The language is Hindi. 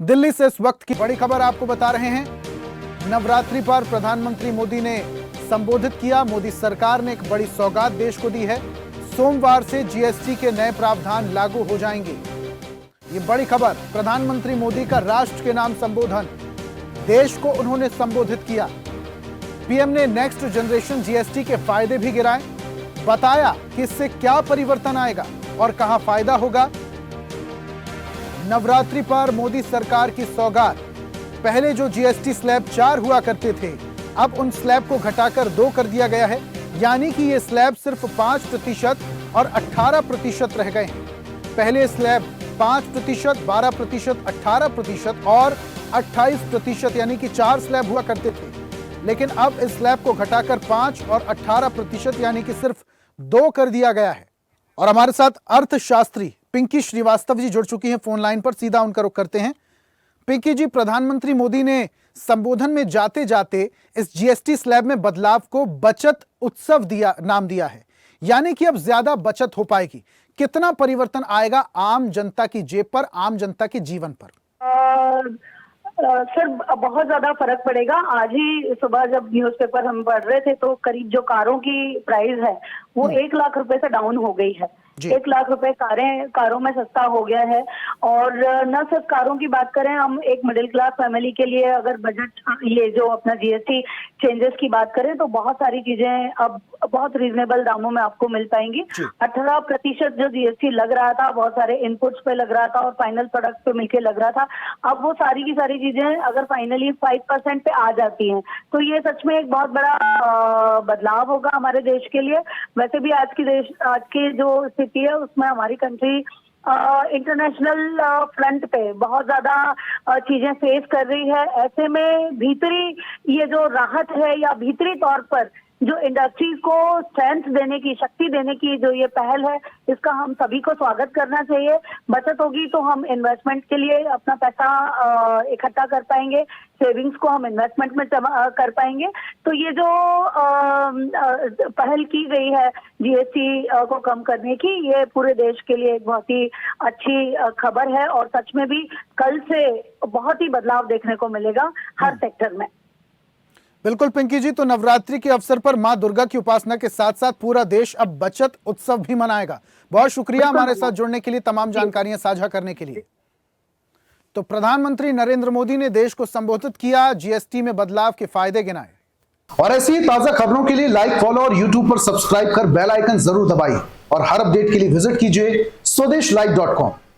दिल्ली से इस वक्त की बड़ी खबर आपको बता रहे हैं। नवरात्रि पर प्रधानमंत्री मोदी ने संबोधित किया। मोदी सरकार ने एक बड़ी सौगात देश को दी है। सोमवार से जीएसटी के नए प्रावधान लागू हो जाएंगे। ये बड़ी खबर, प्रधानमंत्री मोदी का राष्ट्र के नाम संबोधन, देश को उन्होंने संबोधित किया। पीएम ने नेक्स्ट जनरेशन जीएसटी के फायदे भी गिराए, बताया कि इससे क्या परिवर्तन आएगा और कहां फायदा होगा। नवरात्रि पर मोदी सरकार की सौगात, पहले जो जीएसटी स्लैब 4 हुआ करते थे, अब उन स्लैब को घटाकर 2 कर दिया गया है। यानी कि ये स्लैब सिर्फ 5% और 18% रह गए हैं। पहले स्लैब 5%, 12%, 18% और 28% यानी कि 4 स्लैब हुआ करते थे। लेकिन अब इस स्लैब को घटाकर 5 और 18% यानी कि सिर्फ 2 कर दिया गया है। और हमारे साथ अर्थशास्त्री पिंकी श्रीवास्तव जी जुड़ चुकी हैं फोन लाइन पर, सीधा उनका रुख करते हैं। पिंकी जी, प्रधानमंत्री मोदी ने संबोधन में जाते जाते इस जीएसटी स्लैब में बदलाव को बचत उत्सव नाम दिया है, यानी कि अब ज्यादा बचत हो पाएगी। कितना परिवर्तन आएगा आम जनता की जेब पर, आम जनता के जीवन पर? सर, बहुत ज्यादा फर्क पड़ेगा। आज ही सुबह जब न्यूज़पेपर हम पढ़ रहे थे तो करीब जो कारों की प्राइस है वो 1 लाख रुपए से डाउन हो गई है। 1 लाख रुपए कारों में सस्ता हो गया है। और न सिर्फ कारों की बात करें, हम एक मिडिल क्लास फैमिली के लिए अगर बजट, ये जो अपना जीएसटी चेंजेस की बात करें तो बहुत सारी चीजें अब बहुत रीजनेबल दामों में आपको मिल पाएंगी। 18% जो जीएसटी लग रहा था, बहुत सारे इनपुट्स पे लग रहा था और फाइनल प्रोडक्ट पे मिलके लग रहा था, अब वो सारी की सारी चीजें अगर फाइनली 5% पे आ जाती हैं तो ये सच में एक बहुत बड़ा बदलाव होगा हमारे देश के लिए। वैसे भी आज की जो स्थिति है उसमें हमारी कंट्री इंटरनेशनल फ्रंट पे बहुत ज्यादा चीजें फेस कर रही है। ऐसे में भीतरी ये जो राहत है या भीतरी तौर पर जो इंडस्ट्री को स्ट्रेंथ देने की, शक्ति देने की जो ये पहल है, इसका हम सभी को स्वागत करना चाहिए। बचत होगी तो हम इन्वेस्टमेंट के लिए अपना पैसा इकट्ठा कर पाएंगे, सेविंग्स को हम इन्वेस्टमेंट में कर पाएंगे। तो ये जो पहल की गई है जीएसटी को कम करने की, ये पूरे देश के लिए एक बहुत ही अच्छी खबर है और सच में भी कल से बहुत ही बदलाव देखने को मिलेगा हर सेक्टर में। बिल्कुल पिंकी जी, तो नवरात्रि के अवसर पर मां दुर्गा की उपासना के साथ साथ पूरा देश अब बचत उत्सव भी मनाएगा। बहुत शुक्रिया हमारे साथ जुड़ने के लिए, तमाम जानकारियां साझा करने के लिए। तो प्रधानमंत्री नरेंद्र मोदी ने देश को संबोधित किया, जीएसटी में बदलाव के फायदे गिनाए। और ऐसी ही ताजा खबरों के लिए लाइक, फॉलो और यूट्यूब पर सब्सक्राइब कर बेल आइकन जरूर दबाइए और हर अपडेट के लिए विजिट कीजिए स्वदेशलाइव.com।